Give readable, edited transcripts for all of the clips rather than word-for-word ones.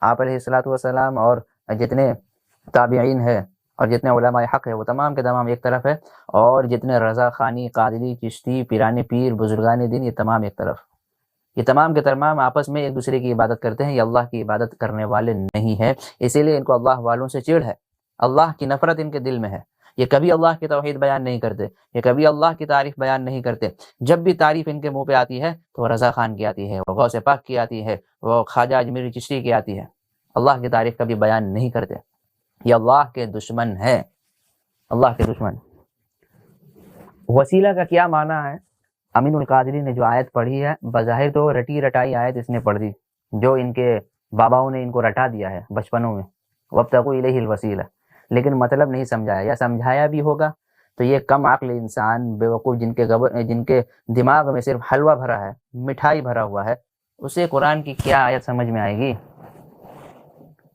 آپ علیہ الصلوۃ والسلام اور جتنے تابعین ہیں اور جتنے علماء حق ہے وہ تمام کے تمام ایک طرف ہے، اور جتنے رضا خانی، قادری، چشتی، پیران پیر، بزرگان دین، یہ تمام ایک طرف، یہ تمام کے تمام آپس میں ایک دوسرے کی عبادت کرتے ہیں، یہ اللہ کی عبادت کرنے والے نہیں ہیں، اسی لیے ان کو اللہ والوں سے چڑ ہے، اللہ کی نفرت ان کے دل میں ہے، یہ کبھی اللہ کی توحید بیان نہیں کرتے، یہ کبھی اللہ کی تعریف بیان نہیں کرتے، جب بھی تعریف ان کے منہ پہ آتی ہے تو وہ رضا خان کی آتی ہے، وہ غوث پاک کی آتی ہے، وہ خواجہ اجمیری چشتی کی آتی ہے، اللہ کی تعریف کبھی بیان نہیں کرتے، یہ اللہ کے دشمن ہے، اللہ کے دشمن۔ وسیلہ کا کیا معنی ہے؟ امین القادری نے جو آیت پڑھی ہے، بظاہر تو رٹی رٹائی آیت اس نے پڑھ دی، جو ان کے باباؤں نے ان کو رٹا دیا ہے بچپنوں میں، وابتغوا الیہ الوسیلہ، لیکن مطلب نہیں سمجھایا، یا سمجھایا بھی ہوگا تو یہ کم عقل انسان بیوقوف جن کے دماغ میں صرف حلوہ بھرا ہے، مٹھائی بھرا ہوا ہے، اسے قرآن کی کیا آیت سمجھ میں آئے گی؟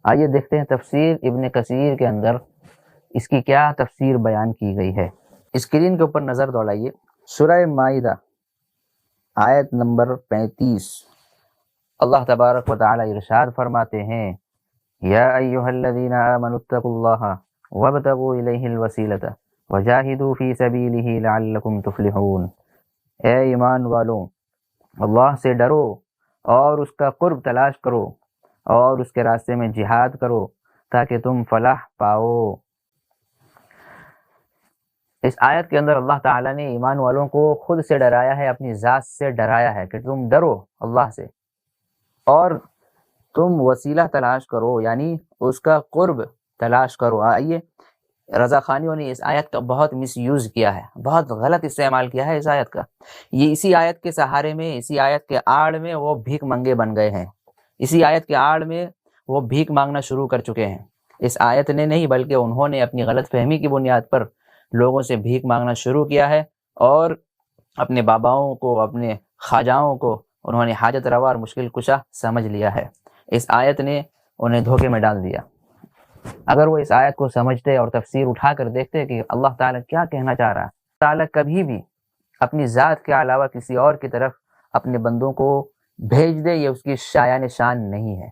آئیے دیکھتے ہیں تفسیر ابن کثیر کے اندر اس کی کیا تفسیر بیان کی گئی ہے۔ اسکرین کے اوپر نظر دوڑائیے، سورہ مائدہ آیت نمبر 35، اللہ تبارک و تعالی ارشاد فرماتے ہیں، یا ایہا الذین آمنوا اتقوا اللہ وابتغوا الیہ الوسیلۃ وجاہدوا فی سبیلہ لعلکم تفلحون، اے ایمان والوں، اللہ سے ڈرو اور اس کا قرب تلاش کرو اور اس کے راستے میں جہاد کرو تاکہ تم فلاح پاؤ۔ اس آیت کے اندر اللہ تعالیٰ نے ایمان والوں کو خود سے ڈرایا ہے، اپنی ذات سے ڈرایا ہے کہ تم ڈرو اللہ سے اور تم وسیلہ تلاش کرو، یعنی اس کا قرب تلاش کرو۔ آئیے، رضا خانیوں نے اس آیت کا بہت مس یوز کیا ہے، بہت غلط استعمال کیا ہے اس آیت کا، یہ اسی آیت کے سہارے میں، اسی آیت کے آڑ میں وہ بھیک منگے بن گئے ہیں، اسی آیت کے آڑ میں وہ بھیک مانگنا شروع کر چکے ہیں۔ اس آیت نے نہیں بلکہ انہوں نے اپنی غلط فہمی کی بنیاد پر لوگوں سے بھیک مانگنا شروع کیا ہے، اور اپنے باباؤں کو، اپنے خواجاؤں کو انہوں نے حاجت روا اور مشکل کشا سمجھ لیا ہے۔ اس آیت نے انہیں دھوکے میں ڈال دیا۔ اگر وہ اس آیت کو سمجھتے اور تفسیر اٹھا کر دیکھتے کہ اللہ تعالیٰ کیا کہنا چاہ رہا ہے، تعالیٰ کبھی بھی اپنی ذات کے علاوہ کسی اور کی طرف اپنے بندوں کو بھیج دے، یہ اس کی شایان شان نہیں ہے،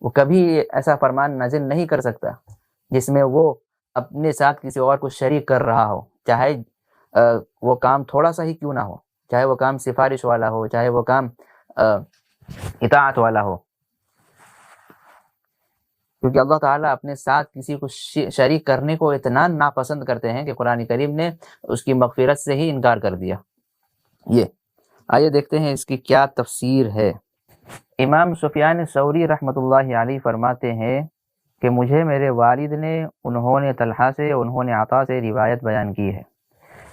وہ کبھی ایسا فرمان نازل نہیں کر سکتا جس میں وہ اپنے ساتھ کسی اور کو شریک کر رہا ہو، چاہے وہ کام تھوڑا سا ہی کیوں نہ ہو، چاہے وہ کام سفارش والا ہو، چاہے وہ کام اطاعت والا ہو، کیونکہ اللہ تعالیٰ اپنے ساتھ کسی کو شریک کرنے کو اتنا ناپسند کرتے ہیں کہ قرآن کریم نے اس کی مغفرت سے ہی انکار کر دیا۔ یہ آئیے دیکھتے ہیں اس کی کیا تفسیر ہے۔ امام سفیان ثوری رحمۃ اللہ علیہ فرماتے ہیں کہ مجھے میرے والد نے، انہوں نے طلحہ سے، انہوں نے عطا سے روایت بیان کی ہے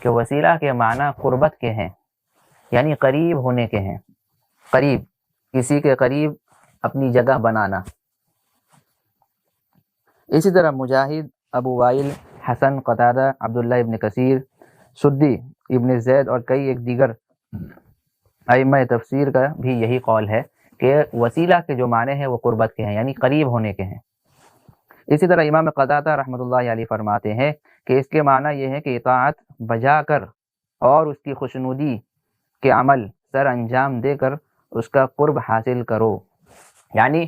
کہ وسیلہ کے معنی قربت کے ہیں، یعنی قریب ہونے کے ہیں، قریب، کسی کے قریب اپنی جگہ بنانا۔ اسی طرح مجاہد، ابو وائل، حسن، قتادہ، عبداللہ ابن کثیر، سدی، ابن زید اور کئی ایک دیگر ائمہ تفسیر کا بھی یہی قول ہے کہ وسیلہ کے جو معنی ہیں وہ قربت کے ہیں، یعنی قریب ہونے کے ہیں۔ اسی طرح امام قتادہ رحمۃ اللہ علیہ فرماتے ہیں کہ اس کے معنی یہ ہے کہ اطاعت بجا کر اور اس کی خوشنودی کے عمل سر انجام دے کر اس کا قرب حاصل کرو، یعنی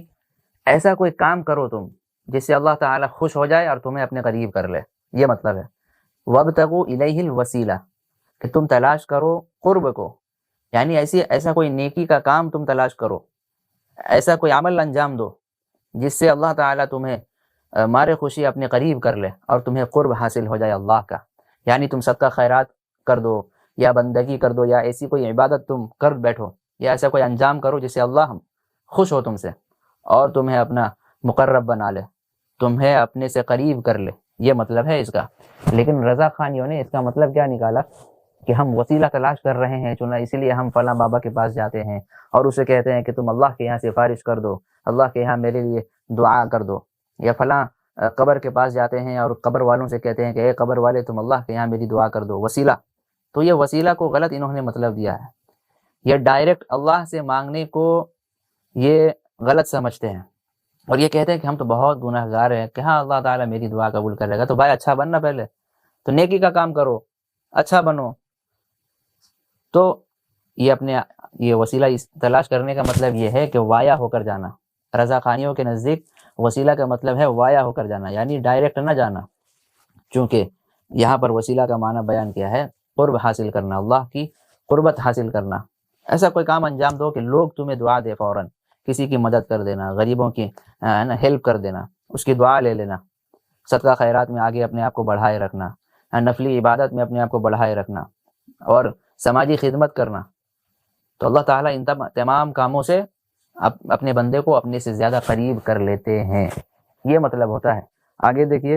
ایسا کوئی کام کرو تم جس سے اللہ تعالیٰ خوش ہو جائے اور تمہیں اپنے قریب کر لے، یہ مطلب ہے۔ وابتغوا الیہ الوسیلہ، کہ تم تلاش کرو قرب کو، یعنی ایسا کوئی نیکی کا کام تم تلاش کرو، ایسا کوئی عمل انجام دو جس سے اللہ تعالیٰ تمہیں مارے خوشی اپنے قریب کر لے اور تمہیں قرب حاصل ہو جائے اللہ کا، یعنی تم صدقہ خیرات کر دو یا بندگی کر دو یا ایسی کوئی عبادت تم کر بیٹھو یا ایسا کوئی انجام کرو جس سے اللہ خوش ہو تم سے اور تمہیں اپنا مقرب بنا لے، تمہیں اپنے سے قریب کر لے، یہ مطلب ہے اس کا۔ لیکن رضا خانیوں نے اس کا مطلب کیا نکالا کہ ہم وسیلہ تلاش کر رہے ہیں، چنا اسی لیے ہم فلاں بابا کے پاس جاتے ہیں اور اسے کہتے ہیں کہ تم اللہ کے یہاں سفارش کر دو، اللہ کے یہاں میرے لیے دعا کر دو، یا فلاں قبر کے پاس جاتے ہیں اور قبر والوں سے کہتے ہیں کہ اے قبر والے تم اللہ کے یہاں میری دعا کر دو، وسیلہ۔ تو یہ وسیلہ کو غلط انہوں نے مطلب دیا ہے، یہ ڈائریکٹ اللہ سے مانگنے کو یہ غلط سمجھتے ہیں اور یہ کہتے ہیں کہ ہم تو بہت گناہ گار ہیں، کہاں اللہ تعالیٰ میری دعا قبول کرے گا، تو بھائی اچھا بننا، پہلے تو نیکی کا کام کرو، اچھا بنو۔ تو یہ وسیلہ تلاش کرنے کا مطلب یہ ہے کہ وایا ہو کر جانا، رضا خانیوں کے نزدیک وسیلہ کا مطلب ہے وایا ہو کر جانا، یعنی ڈائریکٹ نہ جانا، چونکہ یہاں پر وسیلہ کا معنی بیان کیا ہے قرب حاصل کرنا، اللہ کی قربت حاصل کرنا۔ ایسا کوئی کام انجام دو کہ لوگ تمہیں دعا دے، فوراً کسی کی مدد کر دینا، غریبوں کی ہیلپ کر دینا، اس کی دعا لے لینا، صدقہ خیرات میں آگے اپنے آپ کو بڑھائے رکھنا، نفلی عبادت میں اپنے آپ کو بڑھائے رکھنا، اور سماجی خدمت کرنا۔ تو اللہ تعالیٰ ان تمام کاموں سے اپنے بندے کو اپنے سے زیادہ قریب کر لیتے ہیں، یہ مطلب ہوتا ہے۔ آگے دیکھیے،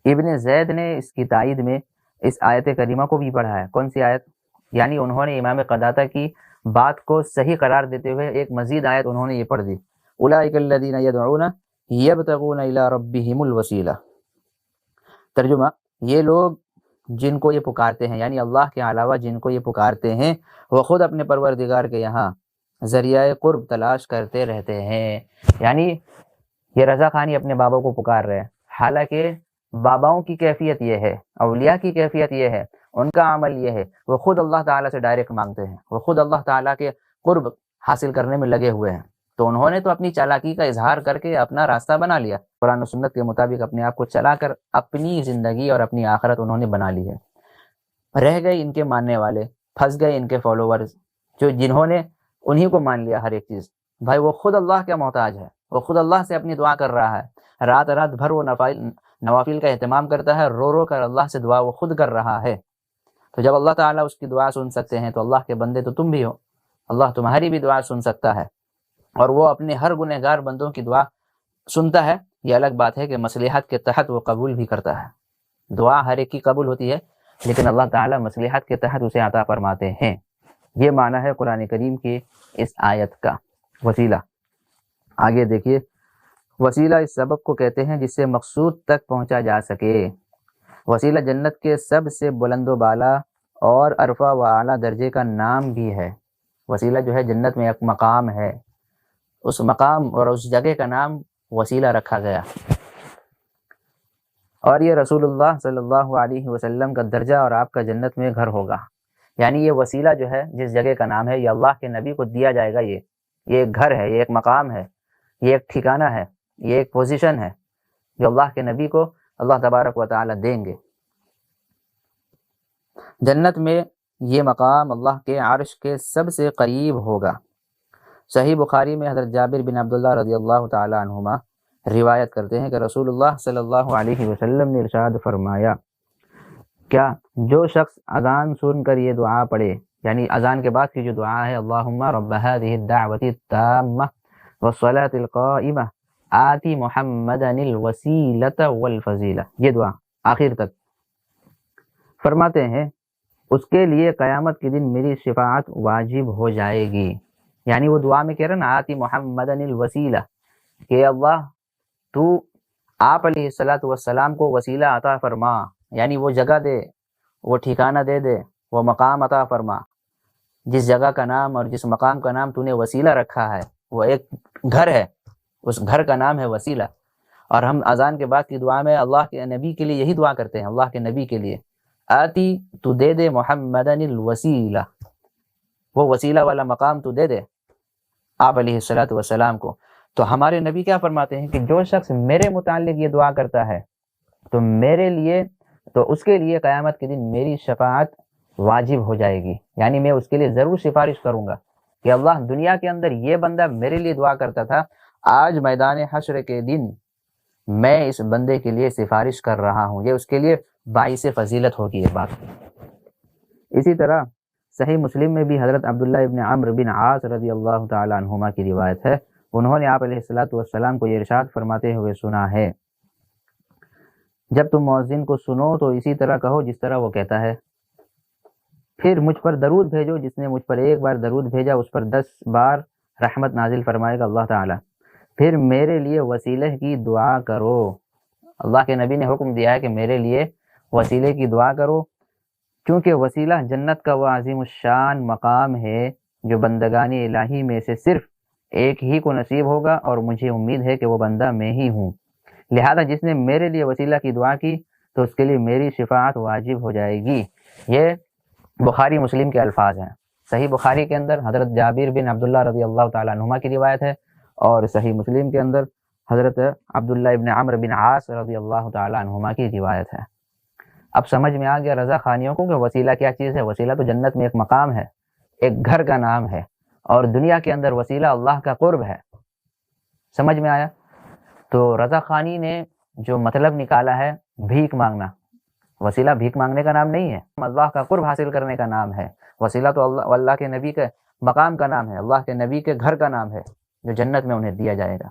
ابن زید نے اس کی تائید میں اس آیت کریمہ کو بھی پڑھا ہے۔ کون سی آیت؟ یعنی انہوں نے امام قتادہ کی بات کو صحیح قرار دیتے ہوئے ایک مزید آیت انہوں نے یہ پڑھ دی، اولئک الذین یدعون یبتغون الی ربہم الوسیلہ۔ ترجمہ، یہ لوگ جن کو یہ پکارتے ہیں، یعنی اللہ کے علاوہ جن کو یہ پکارتے ہیں، وہ خود اپنے پروردگار کے یہاں ذریعہ قرب تلاش کرتے رہتے ہیں۔ یعنی یہ رضا خانی اپنے بابا کو پکار رہے ہیں، حالانکہ باباؤں کی کیفیت یہ ہے، اولیاء کی کیفیت یہ ہے، ان کا عمل یہ ہے، وہ خود اللہ تعالیٰ سے ڈائریکٹ مانگتے ہیں، وہ خود اللہ تعالیٰ کے قرب حاصل کرنے میں لگے ہوئے ہیں۔ تو انہوں نے تو اپنی چالاکی کا اظہار کر کے اپنا راستہ بنا لیا، قرآن و سنت کے مطابق اپنے آپ کو چلا کر اپنی زندگی اور اپنی آخرت انہوں نے بنا لی ہے۔ رہ گئے ان کے ماننے والے، پھنس گئے ان کے فالوورز، جنہوں نے انہی کو مان لیا ہر ایک چیز۔ بھائی وہ خود اللہ کا محتاج ہے، وہ خود اللہ سے اپنی دعا کر رہا ہے، رات رات بھر وہ نوافل کا اہتمام کرتا ہے، رو رو کر اللہ سے دعا وہ خود کر رہا ہے۔ تو جب اللہ تعالیٰ اس کی دعا سن سکتے ہیں تو اللہ کے بندے تو تم بھی ہو، اللہ تمہاری بھی دعا سن سکتا ہے، اور وہ اپنے ہر گنہگار بندوں کی دعا سنتا ہے۔ یہ الگ بات ہے کہ مصلحت کے تحت وہ قبول بھی کرتا ہے۔ دعا ہر ایک کی قبول ہوتی ہے، لیکن اللہ تعالیٰ مصلحت کے تحت اسے عطا فرماتے ہیں۔ یہ معنی ہے قرآن کریم کی اس آیت کا، وسیلہ۔ آگے دیکھیے، وسیلہ اس سبب کو کہتے ہیں جس سے مقصود تک پہنچا جا سکے۔ وسیلہ جنت کے سب سے بلند و بالا اور عرفہ و اعلیٰ درجے کا نام بھی ہے۔ وسیلہ جو ہے جنت میں ایک مقام ہے، اس مقام اور اس جگہ کا نام وسیلہ رکھا گیا، اور یہ رسول اللہ صلی اللہ علیہ وسلم کا درجہ اور آپ کا جنت میں گھر ہوگا۔ یعنی یہ وسیلہ جو ہے جس جگہ کا نام ہے، یہ اللہ کے نبی کو دیا جائے گا۔ یہ ایک گھر ہے، یہ ایک مقام ہے، یہ ایک ٹھکانہ ہے، یہ ایک پوزیشن ہے جو اللہ کے نبی کو اللہ تبارک و تعالی دیں گے۔ جنت میں یہ مقام اللہ کے عرش کے سب سے قریب ہوگا۔ صحیح بخاری میں حضرت جابر بن عبداللہ رضی اللہ تعالی عنہما روایت کرتے ہیں کہ رسول اللہ صلی اللہ علیہ وسلم نے ارشاد فرمایا، کیا جو شخص اذان سن کر یہ دعا پڑھے، یعنی اذان کے بعد کی جو دعا ہے، اللہم رب هذه الدعوة التامة والصلاة القائمة آتی محمدا الوسیلۃ والفضیلہ، یہ دعا آخر تک فرماتے ہیں، اس کے لیے قیامت کے دن میری شفاعت واجب ہو جائے گی۔ یعنی وہ دعا میں کہہ رہے نا، آتی محمدا الوسیلہ، کہ اللہ تو آپ علیہ الصلاۃ والسلام کو وسیلہ عطا فرما، یعنی وہ جگہ دے، وہ ٹھکانہ دے دے، وہ مقام عطا فرما۔ جس جگہ کا نام اور جس مقام کا نام تو نے وسیلہ رکھا ہے، وہ ایک گھر ہے، اس گھر کا نام ہے وسیلہ۔ اور ہم اذان کے بعد کی دعا میں اللہ کے نبی کے لیے یہی دعا کرتے ہیں، اللہ کے نبی کے لیے، آتی تو دے دے محمدن الوسیلہ، وہ وسیلہ والا مقام تو دے دے آپ علیہ الصلاۃ والسلام کو۔ تو ہمارے نبی کیا فرماتے ہیں کہ جو شخص میرے متعلق یہ دعا کرتا ہے تو میرے لیے، تو اس کے لیے قیامت کے دن میری شفاعت واجب ہو جائے گی، یعنی میں اس کے لیے ضرور سفارش کروں گا کہ اللہ دنیا کے اندر یہ بندہ میرے لیے دعا کرتا تھا، آج میدان حشر کے دن میں اس بندے کے لیے سفارش کر رہا ہوں، یہ اس کے لیے باعث فضیلت ہوگی یہ بات۔ اسی طرح صحیح مسلم میں بھی حضرت عبداللہ ابن عمرو بن عاص رضی اللہ تعالی عنہما کی روایت ہے، انہوں نے آپ علیہ الصلاۃ والسلام کو یہ ارشاد فرماتے ہوئے سنا ہے، جب تم مؤذن کو سنو تو اسی طرح کہو جس طرح وہ کہتا ہے، پھر مجھ پر درود بھیجو، جس نے مجھ پر ایک بار درود بھیجا اس پر 10 بار رحمت نازل فرمائے گا اللہ تعالی۔ پھر میرے لیے وسیلے کی دعا کرو، اللہ کے نبی نے حکم دیا ہے کہ میرے لیے وسیلے کی دعا کرو، کیونکہ وسیلہ جنت کا وہ عظیم الشان مقام ہے جو بندگان الہی میں سے صرف ایک ہی کو نصیب ہوگا، اور مجھے امید ہے کہ وہ بندہ میں ہی ہوں۔ لہذا جس نے میرے لیے وسیلہ کی دعا کی تو اس کے لیے میری شفاعت واجب ہو جائے گی۔ یہ بخاری مسلم کے الفاظ ہیں۔ صحیح بخاری کے اندر حضرت جابر بن عبداللہ رضی اللہ تعالیٰ عنہما کی روایت ہے، اور صحیح مسلم کے اندر حضرت عبداللہ ابن عمرو بن عاص رضی اللہ تعالیٰ عنہما کی روایت ہے۔ اب سمجھ میں آ گیا رضا خانیوں کو کہ وسیلہ کیا چیز ہے۔ وسیلہ تو جنت میں ایک مقام ہے، ایک گھر کا نام ہے، اور دنیا کے اندر وسیلہ اللہ کا قرب ہے۔ سمجھ میں آیا؟ تو رضا خانی نے جو مطلب نکالا ہے بھیک مانگنا، وسیلہ بھیک مانگنے کا نام نہیں ہے، اللہ کا قرب حاصل کرنے کا نام ہے۔ وسیلہ تو اللہ کے نبی کے مقام کا نام ہے، اللہ کے نبی کے گھر کا نام ہے جو جنت میں انہیں دیا جائے گا۔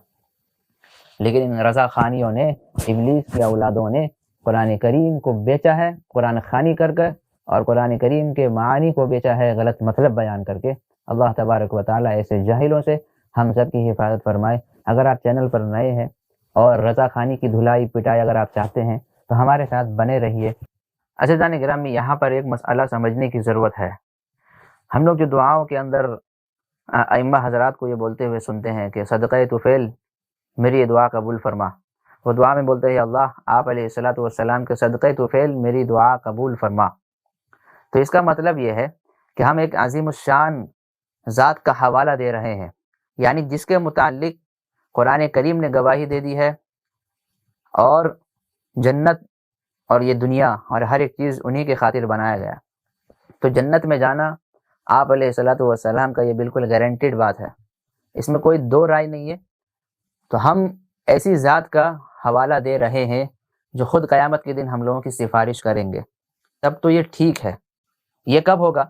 لیکن ان رضا خانیوں نے، ابلیس کی اولادوں نے قرآن کریم کو بیچا ہے قرآن خوانی کر کے، اور قرآن کریم کے معانی کو بیچا ہے غلط مطلب بیان کر کے۔ اللہ تبارک و تعالیٰ ایسے جاہلوں سے ہم سب کی حفاظت فرمائے۔ اگر آپ چینل پر نئے ہیں اور رضا خانی کی دھلائی پٹائی اگر آپ چاہتے ہیں تو ہمارے ساتھ بنے رہیے۔ عزیزان گرامی، یہاں پر ایک مسئلہ سمجھنے کی ضرورت ہے۔ ہم لوگ جو دعاؤں کے اندر ائمہ حضرات کو یہ بولتے ہوئے سنتے ہیں کہ صدقہ طفیل میری یہ دعا قبول فرما، وہ دعا میں بولتے ہیں اللہ آپ علیہ الصلوۃ والسلام کے صدقہ طفیل میری دعا قبول فرما۔ تو اس کا مطلب یہ ہے کہ ہم ایک عظیم الشان ذات کا حوالہ دے رہے ہیں، یعنی جس کے متعلق قرآن کریم نے گواہی دے دی ہے، اور جنت اور یہ دنیا اور ہر ایک چیز انہی کے خاطر بنایا گیا۔ تو جنت میں جانا آپ علیہ الصلوۃ والسلام کا یہ بالکل گارنٹیڈ بات ہے، اس میں کوئی دو رائے نہیں ہے۔ تو ہم ایسی ذات کا حوالہ دے رہے ہیں جو خود قیامت کے دن ہم لوگوں کی سفارش کریں گے، تب تو یہ ٹھیک ہے۔ یہ کب ہوگا؟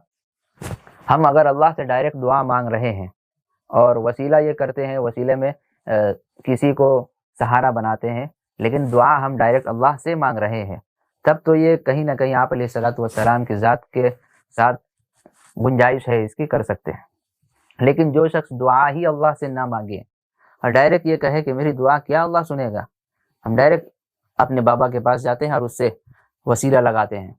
ہم اگر اللہ سے ڈائریکٹ دعا مانگ رہے ہیں اور وسیلہ یہ کرتے ہیں، وسیلے میں کسی کو سہارا بناتے ہیں، لیکن دعا ہم ڈائریکٹ اللہ سے مانگ رہے ہیں، تب تو یہ کہیں نہ کہیں آپ علیہ الصلوۃ والسلام کی ذات کے ساتھ گنجائش ہے اس کی، کر سکتے ہیں۔ لیکن جو شخص دعا ہی اللہ سے نہ مانگے اور ڈائریکٹ یہ کہے کہ میری دعا کیا اللہ سنے گا، ہم ڈائریکٹ اپنے بابا کے پاس جاتے ہیں اور اس سے وسیلہ لگاتے ہیں،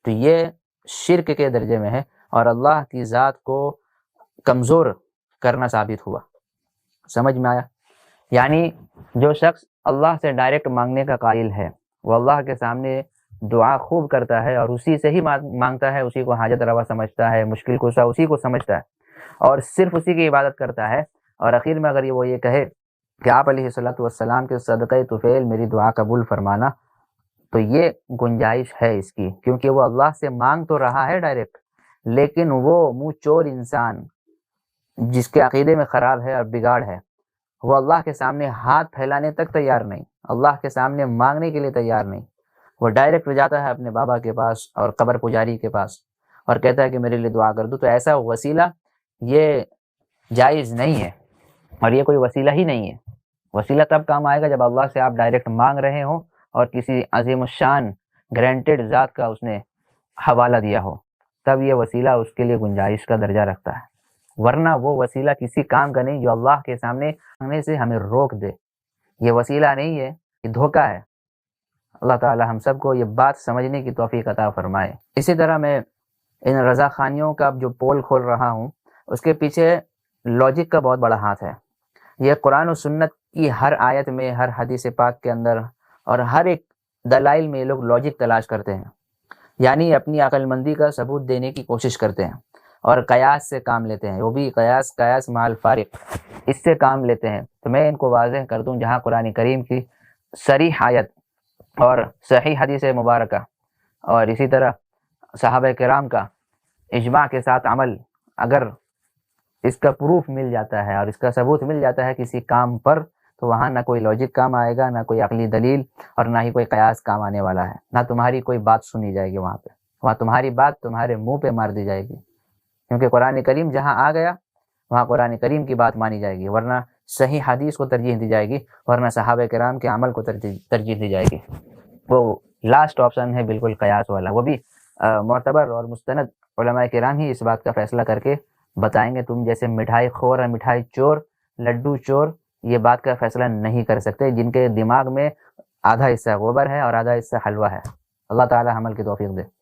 تو یہ شرک کے درجے میں ہے اور اللہ کی ذات کو کمزور کرنا ثابت ہوا۔ سمجھ میں آیا؟ یعنی جو شخص اللہ سے ڈائریکٹ مانگنے کا قائل ہے، وہ اللہ کے سامنے دعا خوب کرتا ہے اور اسی سے ہی مانگتا ہے، اسی کو حاجت روا سمجھتا ہے، مشکل کشا اسی کو سمجھتا ہے اور صرف اسی کی عبادت کرتا ہے، اور اخیر میں اگر وہ یہ کہے کہ آپ علیہ الصلوۃ والسلام کے صدقہ طفیل میری دعا قبول فرمانا، تو یہ گنجائش ہے اس کی، کیونکہ وہ اللہ سے مانگ تو رہا ہے ڈائریکٹ، لیکن وہ منہ چور انسان جس کے عقیدے میں خراب ہے اور بگاڑ ہے، وہ اللہ کے سامنے ہاتھ پھیلانے تک تیار نہیں، اللہ کے سامنے مانگنے کے لیے تیار نہیں، وہ ڈائریکٹ جاتا ہے اپنے بابا کے پاس اور قبر پجاری کے پاس اور کہتا ہے کہ میرے لیے دعا کر دو۔ تو ایسا وسیلہ یہ جائز نہیں ہے، اور یہ کوئی وسیلہ ہی نہیں ہے۔ وسیلہ تب کام آئے گا جب اللہ سے آپ ڈائریکٹ مانگ رہے ہوں اور کسی عظیم الشان گرانٹیڈ ذات کا اس نے حوالہ دیا ہو، تب یہ وسیلہ اس کے لیے گنجائش کا درجہ رکھتا ہے، ورنہ وہ وسیلہ کسی کام کا نہیں جو اللہ کے سامنے مانگنے سے ہمیں روک دے۔ یہ وسیلہ نہیں ہے، یہ دھوکہ ہے۔ اللہ تعالی ہم سب کو یہ بات سمجھنے کی توفیق عطا فرمائے۔ اسی طرح میں ان رضا خانیوں کا جو پول کھول رہا ہوں، اس کے پیچھے لاجک کا بہت بڑا ہاتھ ہے۔ یہ قرآن و سنت کی ہر آیت میں، ہر حدیث پاک کے اندر اور ہر ایک دلائل میں یہ لوگ لاجک تلاش کرتے ہیں، یعنی اپنی عقل مندی کا ثبوت دینے کی کوشش کرتے ہیں اور قیاس سے کام لیتے ہیں، وہ بھی قیاس مع الفارق، اس سے کام لیتے ہیں۔ تو میں ان کو واضح کر دوں، جہاں قرآن کریم کی صریح آیت اور صحیح حدیث مبارکہ اور اسی طرح صحابہ کرام کا اجماع کے ساتھ عمل، اگر اس کا پروف مل جاتا ہے اور اس کا ثبوت مل جاتا ہے کسی کام پر، تو وہاں نہ کوئی لاجک کام آئے گا، نہ کوئی عقلی دلیل، اور نہ ہی کوئی قیاس کام آنے والا ہے، نہ تمہاری کوئی بات سنی جائے گی وہاں پہ، وہاں تمہاری بات تمہارے منہ پہ مار دی جائے گی، کیونکہ قرآن کریم جہاں آ گیا وہاں قرآن کریم کی بات مانی جائے گی، ورنہ صحیح حدیث کو ترجیح دی جائے گی، ورنہ صحابہ کرام کے عمل کو ترجیح دی جائے گی۔ وہ لاسٹ آپشن ہے بالکل قیاس والا، وہ بھی معتبر اور مستند علماء کرام ہی اس بات کا فیصلہ کر کے بتائیں گے۔ تم جیسے مٹھائی خور اور مٹھائی چور، لڈو چور یہ بات کا فیصلہ نہیں کر سکتے، جن کے دماغ میں آدھا حصہ گوبر ہے اور آدھا حصہ حلوہ ہے۔ اللہ تعالی عمل کی توفیق دے۔